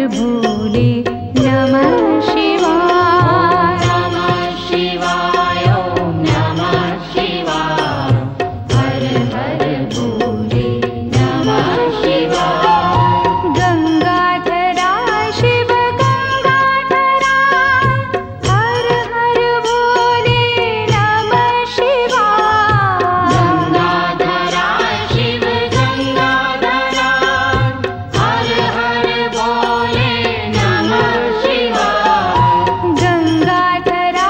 भोले नमः शिवाय। नमः शिवाय ओम नमः शिवाय। हर हर भोले नमः शिवाय। गंगाधरा शिव गंगाधरा हर हर भोले नमः शिवाय। गंगाधरा शिव गंगाधरा हर हर भोले नमः शिवाय। गंगाधरा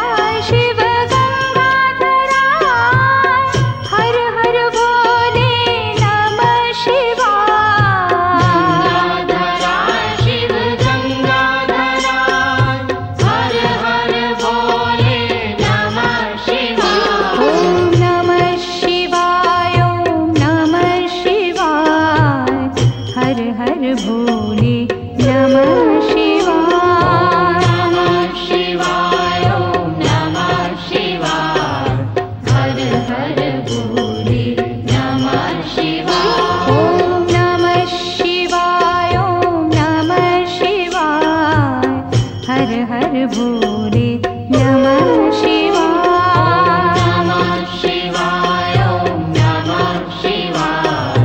शिव गंगाधरा हर हर भोले नमः शिवाय। गंगाधरा शिव गंगाधरा हर हर भोले नमः शिवाय। ओम नमः शिवाय ओम नमः शिवाय। हर हर भोले नमः शिवाय। नमः शिवाय ओम नमः शिवाय। हर हर भोले नमः शिवाय। ओम नमः शिवाय ओम नमः शिवाय। हर हर भोले नमः शिवाय। नमः शिवाय ओम नमः शिवाय।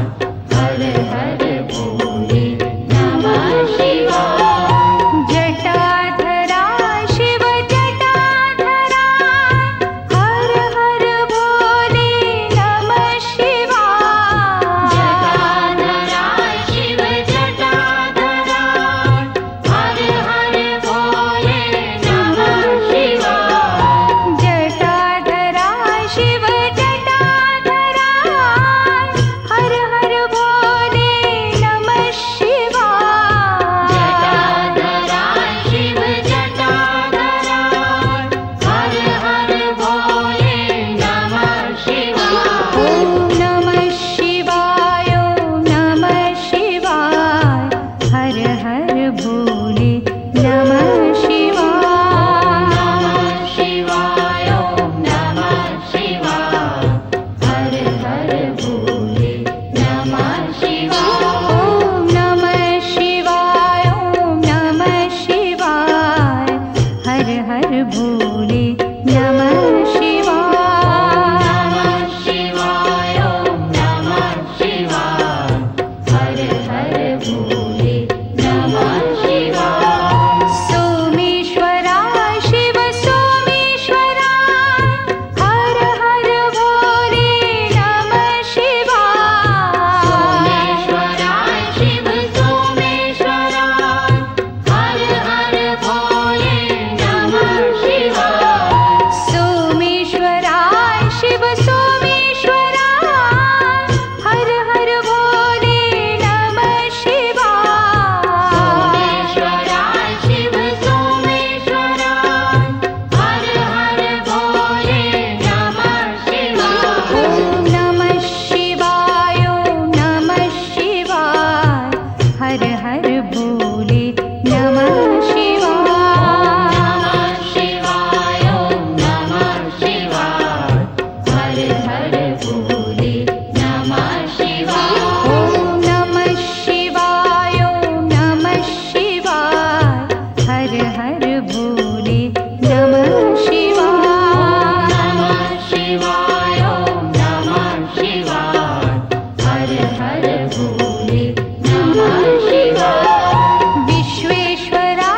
हर हर भोले नमः शिवाय। जटाधरा शिव जटाधरा हर हर भोले नमः शिवाय। जटाधरा शिव जटाधरा हर हर भोले नमः शिवाय। जटाधरा शिव जटाधरा हर हर भोले नमः शिवाय। जटाधरा शिव जटाधरा हर हर भोले नमः शिवाय। ओम नमः शिवाय ओम नमः शिवाय। हर हर भोले नमः शिवाय। नमः शिवाय ओम नमः शिवाय। हर हर भोले नमः शिवाय। ओम नमः शिवाय ओम नमः शिवाय। हर हर भोले नमः शिवाय। नमः शिवाय ओम नमः शिवाय। हर हर भोले नमः शिवाय। सोमेश्वरा शिव सोमेश्वरा हर हर भोले नमः शिवाय। सोमेश्वरा शिव सोमेश्वरा हर हर भोले नमः शिवाय। सोमेश्वरा शिव सोमेश्वरा हर हर भोले नमः शिवाय। सोमेश्वरा शिव सोमेश्वरा हर हर भोले नमः शिवाय। ओम नमः शिवाय ओम नमः शिवाय। हर हर भोले नमः शिवाय। नमः शिवाय ओम नमः शिवाय। हर हर भोले नमः शिवाय। ओम नमः शिवाय ओम नमः शिवाय। हर हर भोले नमः शिवाय। नमः शिवाय ओम नमः शिवाय। हर हर भोले नमः शिवाय। विश्वेश्वरा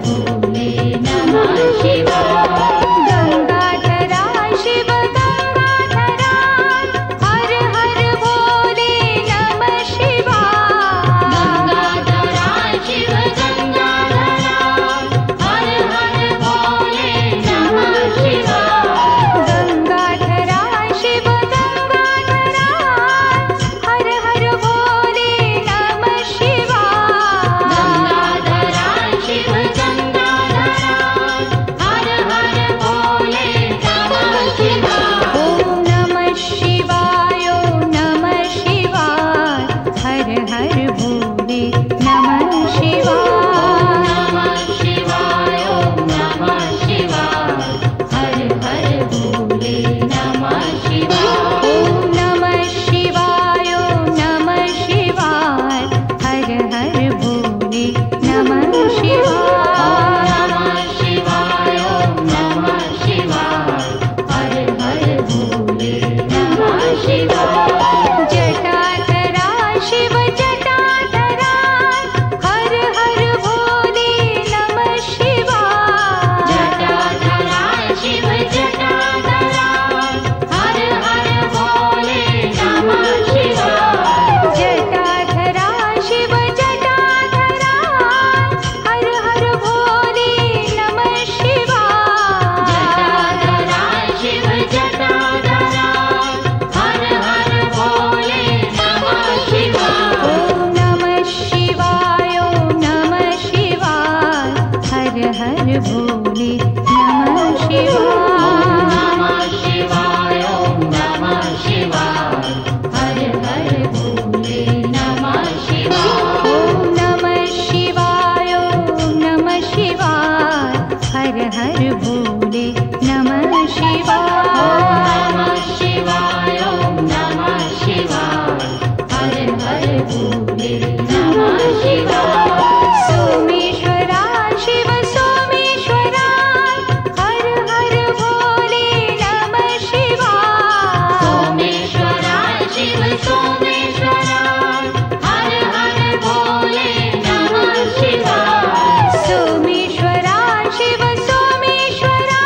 भोले नमः शिवाय गंगाधरा शिव गंगाधरा हर हर भोले नमः शिवाय गंगाधरा शिव गंगाधरा हर हर भोले नमः शिवाय गंगाधरा शिव गंगाधरा हर हर भोले नमः शिवाय गंगाधरा शिव गंगाधरा हर हर भोले नमः शिवाय ओम नमः शिवाय ओम नमः शिवाय हर हर भोले नमः शिवाय नमः शिवाय ओम नमः शिवाय हर हर भोले नमः शिवाय ओम नमः शिवाय ओम नमः शिवाय हर हर भोले नमः शिवाय नमः शिवाय ओम नमः शिवाय हर हर भोले नमः शिवाय जटाधरा शिव जटाधरा हर हर भोले नमः शिवाय जटाधरा शिव जटाधरा हर हर भोले नमः शिवाय जटाधरा शिव जटाधरा हर हर भोले नमः शिवाय जटाधरा शिव जटाधरा हर हर भोले नमः शिवाय ओम नमः शिवाय ओम नमः शिवाय हर हर भोले नमः शिवाय नमः शिवाय ओम नमः शिवाय हर हर भोले नमः शिवाय ओम नमः शिवाय ओम नमः शिवाय हर हर भोले नमः शिवाय नमः शिवाय ओम नमः शिवाय हर हर भोले नमः शिवाय सोमेश्वरा शिव सोमेश्वरा हर हर भोले नमः शिवाय सोमेश्वरा शिव सोमेश्वरा हर हर भोले नमः शिवाय सोमेश्वरा शिव सोमेश्वरा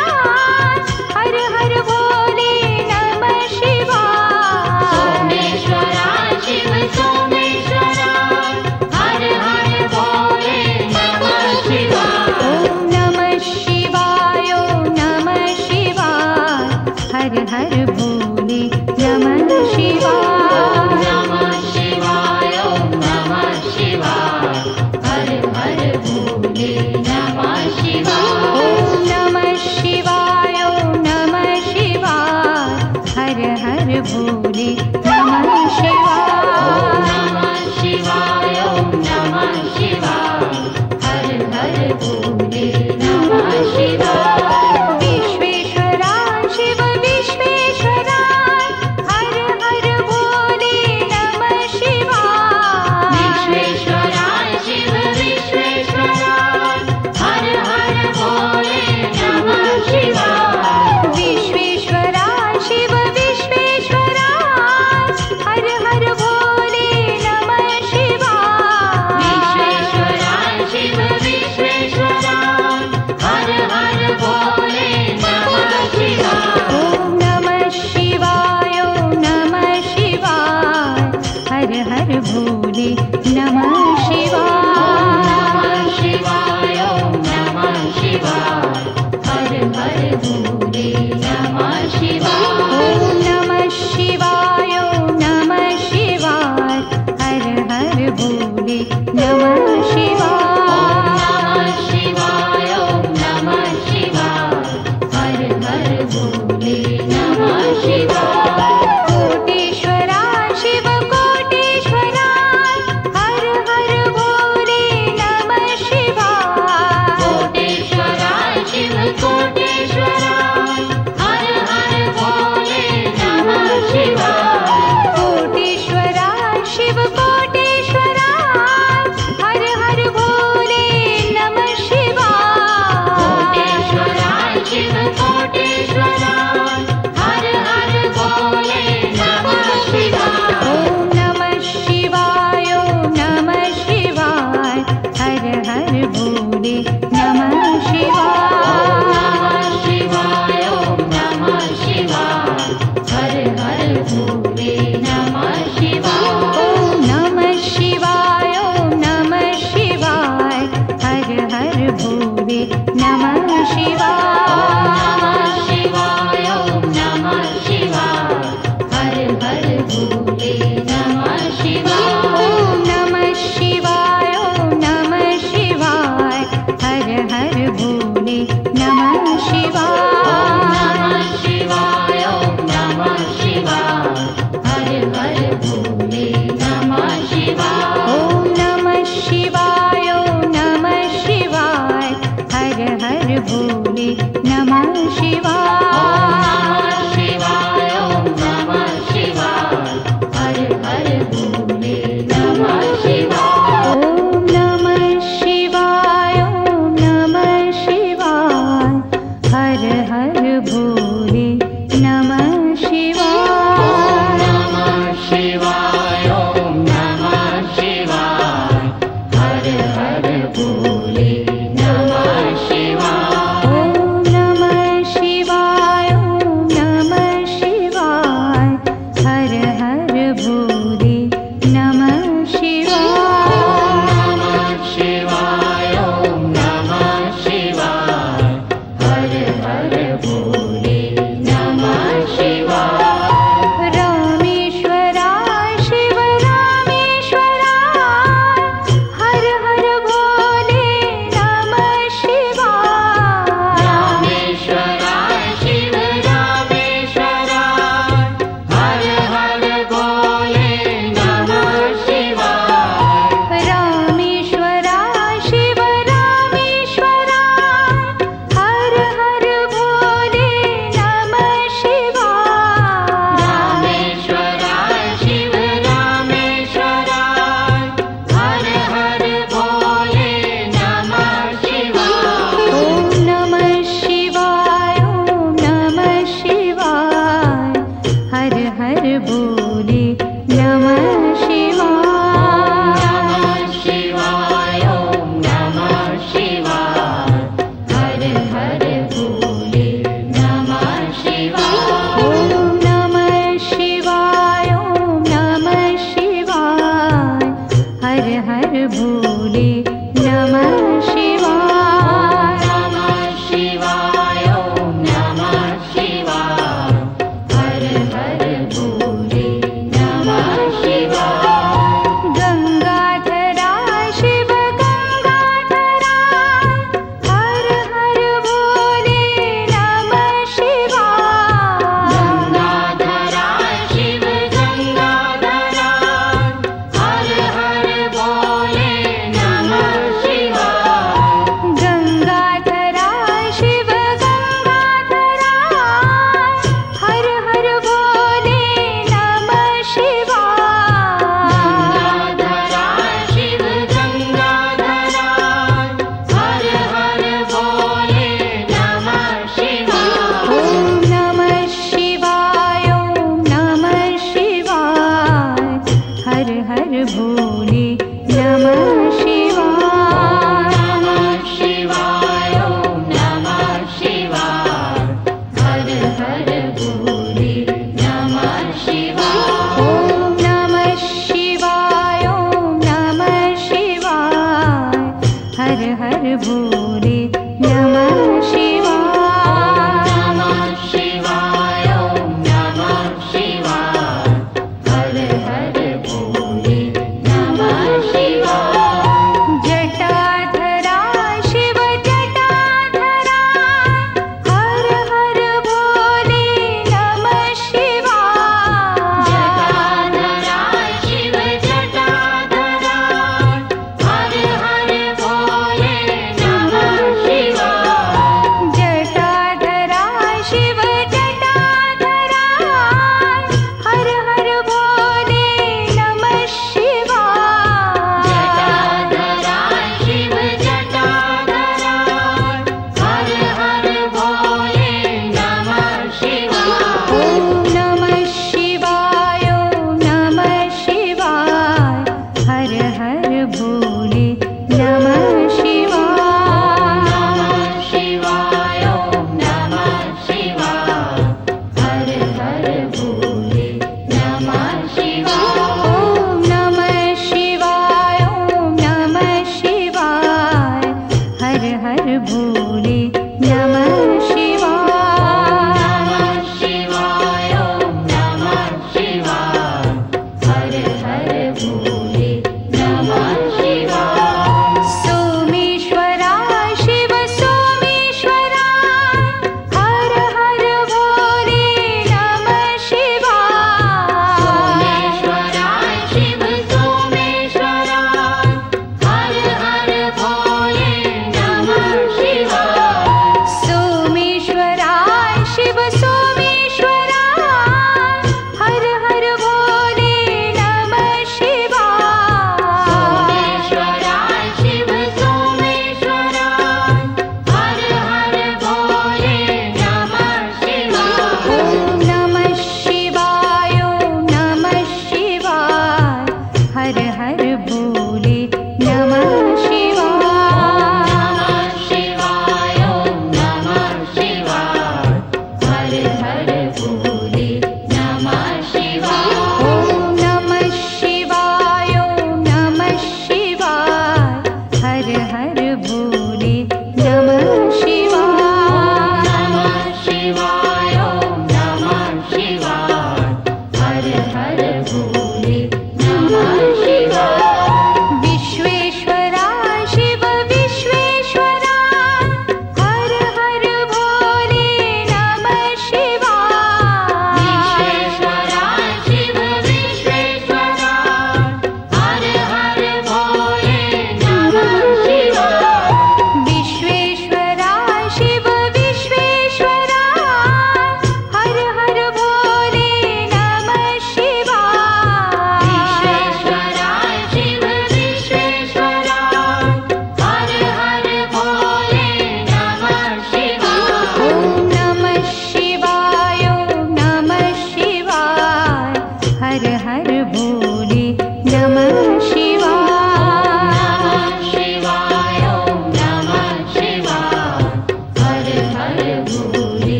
हर हर भोले नमः शिवाय सोमेश्वरा शिव सोमेश्वरा हर हर भोले नमः शिवाय ओम नमः शिवाय ओम नमः शिवाय हर हर भोले नमः शिवाय नमः शिवाय ओम नमः शिवाय हर हर भोले नमः शिवाय ओम नमः शिवाय ओम नमः शिवाय हर हर भोले नमः शिवाय नमः शिवाय ओम नमः शिवाय हर हर भोले नमः शिवाय विश्वेश्वरा शिव विश्वेश्वरा हर हर भोले नमः शिवाय विश्वेश्वरा शिव विश्वेश्वरा हर हर भोले नमः शिवाय विश्वेश्वरा शिव विश्वेश्वरा हर हर भोले नमः शिवाय विश्वेश्वरा शिव विश्वेश्वरा हर हर नमः शिवाय। शिवाय ओम नमः शिवाय हर हर भोले नमः शिवाय ॐ नमः शिवाय ॐ नमः शिवाय हर हर भोले नमः शिवाय। शिवाय ओम नमः शिवाय हर हर भोले नमः शिवाय ॐ नमः शिवाय ॐ नमः शिवाय हर हर भोले नमः शिवाय। शिवाय ओम नमः शिवाय हर हर भोले नमः शिवाय ॐ नमः शिवाय ॐ नमः शिवाय हर हर भोले नमः शिवाय। शिवाय ओम नमः शिवाय हर हर भोले नमः शिवाय ॐ नमः शिवाय ॐ नमः शिवाय हर हर भोले नमः शिवाय। नमः शिवाय ओम नमः शिवाय हर हर भोले नमः शिवाय ॐ नमः शिवाय ॐ नमः शिवाय हर हर भोले नमः शिवाय। नमः शिवाय ओम नमः शिवाय हर हर भोले नमः शिवाय रामेश्वराय शिव रामेश्वराय हर हर भोले नमः शिवाय। रामेश्वराय शिव रामेश्वराय हर हर भोले नमः शिवाय रामेश्वराय शिव रामेश्वराय हर हर भोले नमः शिवाय। रामेश्वराय शिव रामेश्वराय हर हर भोले नमः शिवाय ॐ नमः शिवाय ॐ नमः शिवाय हर हर भोले नमः शिवाय। नमः शिवाय ओम नमः शिवाय हर हर भोले नमः शिवाय ॐ नमः शिवाय ॐ नमः शिवाय हर हर भोले नमः शिवाय। नमः शिवाय ओम नमः शिवाय हर हर भोले नमः शिवाय गंगाधराय शिव गंगाधराय हर हर भोले नमः शिवाय। गंगाधराय शिव गंगाधराय हर हर भोले नमः शिवाय गंगाधराय शिव गंगाधराय हर हर भोले नमः शिवाय। गंगाधराय शिव गंगाधराय हर हर भोले नमः शिवाय ॐ नमः शिवाय ॐ नमः शिवाय हर हर भोले नमः शिवाय। नमः शिवाय ओम नमः शिवाय हर हर भोले नमः शिवाय ॐ नमः शिवाय ॐ नमः शिवाय हर हर भोले नमः शिवाय। नमः शिवाय ओम नमः शिवाय हर हर भोले नमः शिवाय जटाधराय शिव जटाधराय हर हर भोले नमः शिवाय। जटाधराय शिव जटाधराय हर हर भोले नमः शिवाय भोले नमः शिवाय नमः शिवाय ॐ नमः शिवाय हर हर भोले नमः शिवाय सोमेश्वरा शिव सोमेश्वरा हर हर भोले नमः शिवाय सोमेश्वराय शिव सोमेश्वराय हर हर भोले नमः शिवाय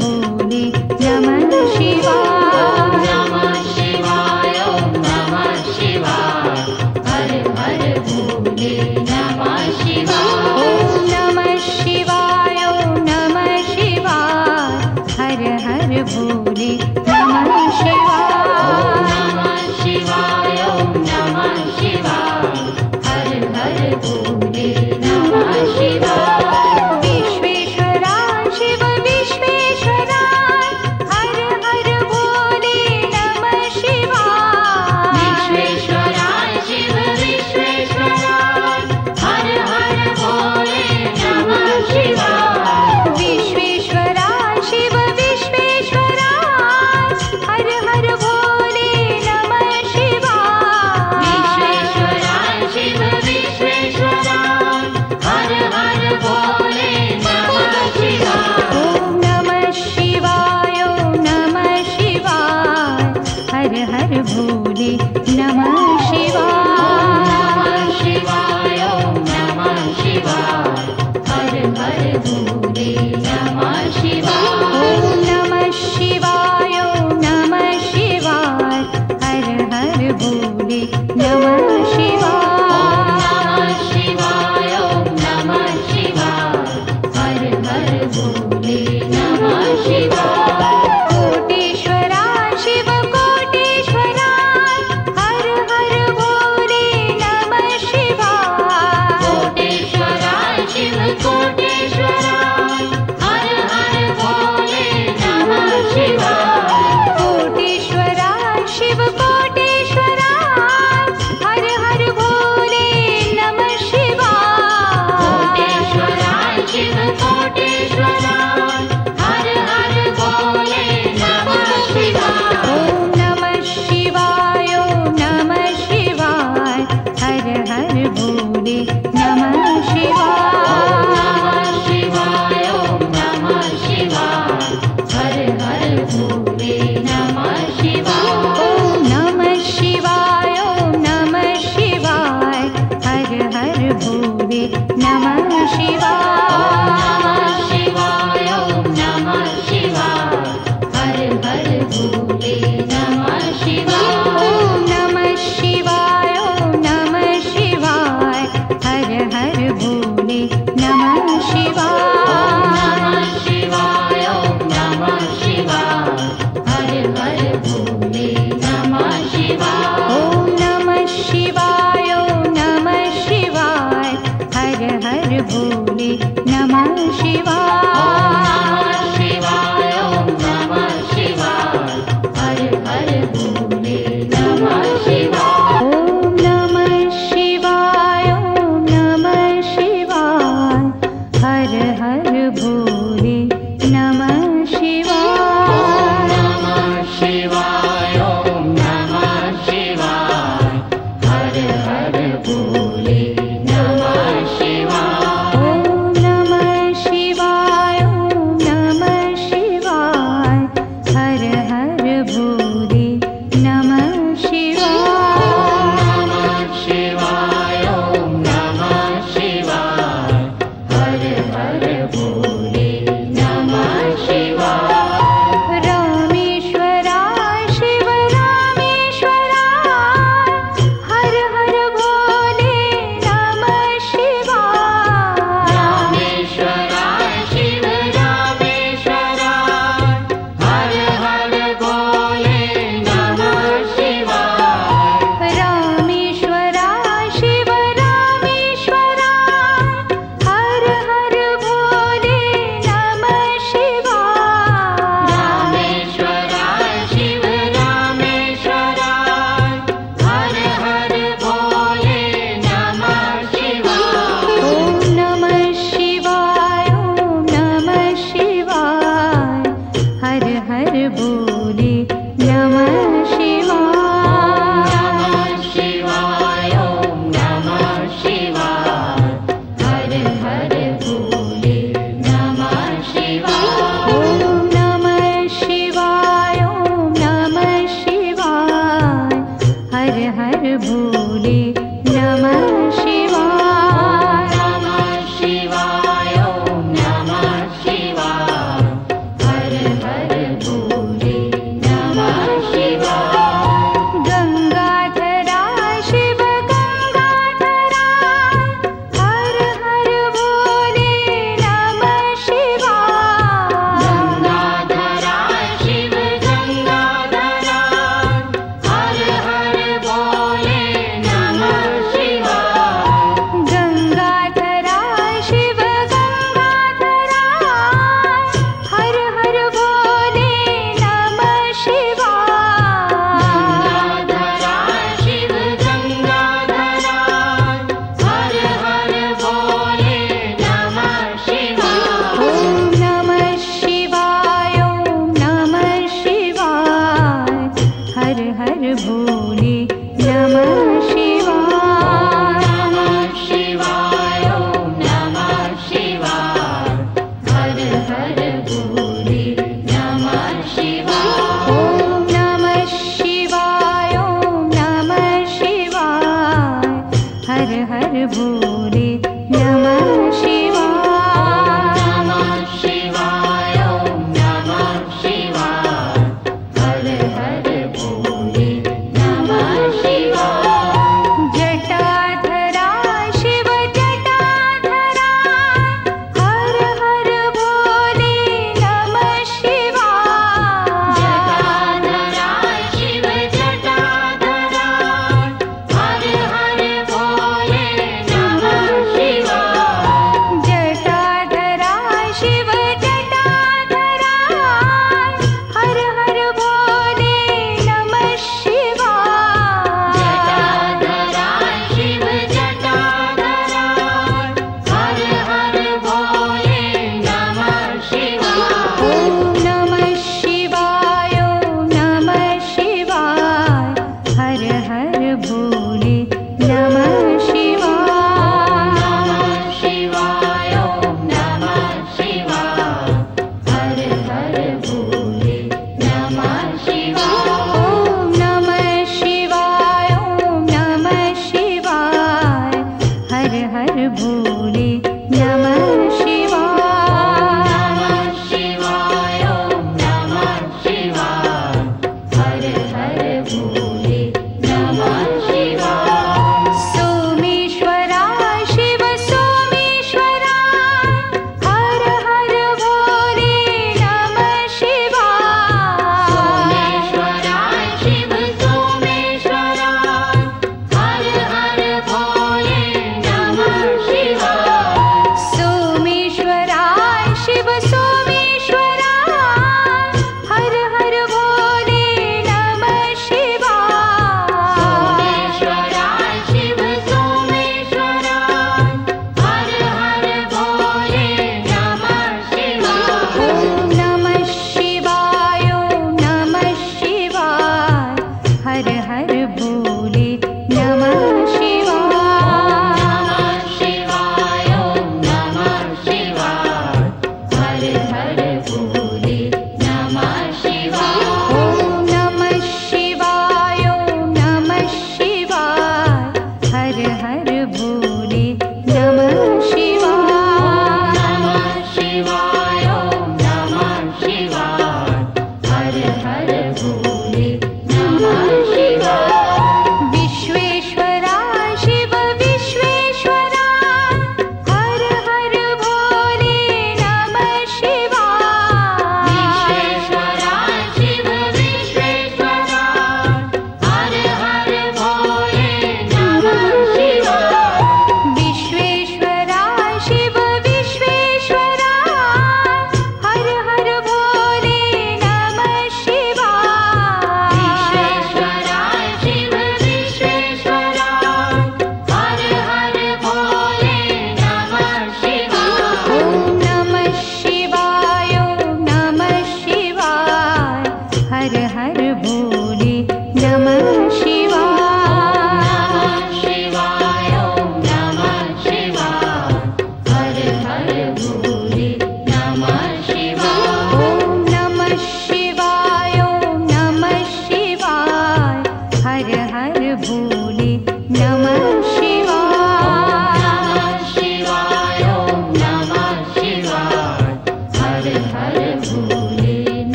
भोले नमः शिवाय नमः शिवाय ॐ नमः शिवाय हर हर भोले नमः शिवाय ॐ नमः शिवाय ॐ नमः शिवाय हर हर भोले नमः शिवाय नमः शिवाय ॐ नमः शिवाय हर हर भोले नमः शिवाय विश्वेश्वरा शिव विश्वेश्वरा हर हर भोले नमः शिवाय विश्वेश्वराय शिव विश्वेश्वराय हर हर भोले नमः शिवाय विश्वेश्वरा शिव विश्वेश्वरा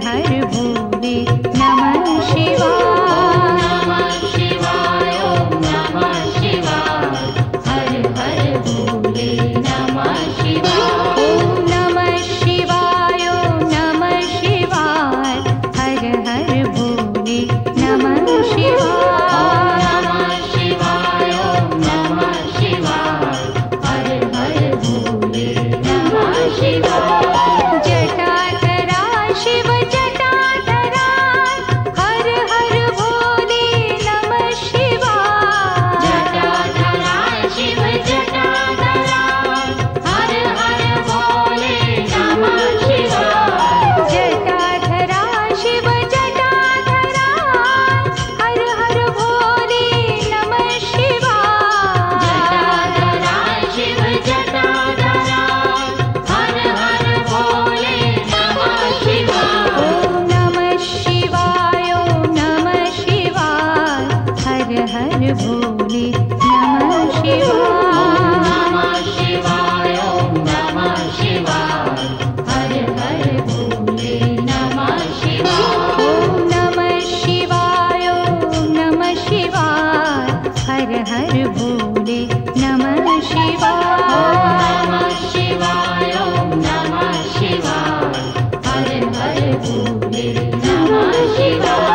हर भोले नमः शिवाय। नमः शिवाय ओम नमः शिवाय हर हर भोले नमः शिवाय। ओम नमः शिवाय ओम नमः शिवाय हर हर भोले नमः शिवाय। नमः शिवाय ओम नमः शिवाय हर हर भोले नमः शिवाय। जटाधरा शिव जटाधरा हर हर भोले नमः शिवाय। जटाधरा शिव जटाधरा हर हर भोले नमः शिवाय। जटाधरा शिव जटाधरा हर हर भोले नमः शिवाय। जटाधरा शिव जटाधरा हर हर भोले नमः शिवाय। ओम नमः शिवाय ओम नमः शिवाय हर हर भोले नमः शिवाय। नमः शिवाय ओम नमः शिवाय हर हर भोले नमः शिवाय। ओम नमः शिवाय ओम नमः शिवाय हर हर भोले नमः शिवाय। नमः शिवाय ओम नमः शिवाय हर हर भोले नमः शिवाय।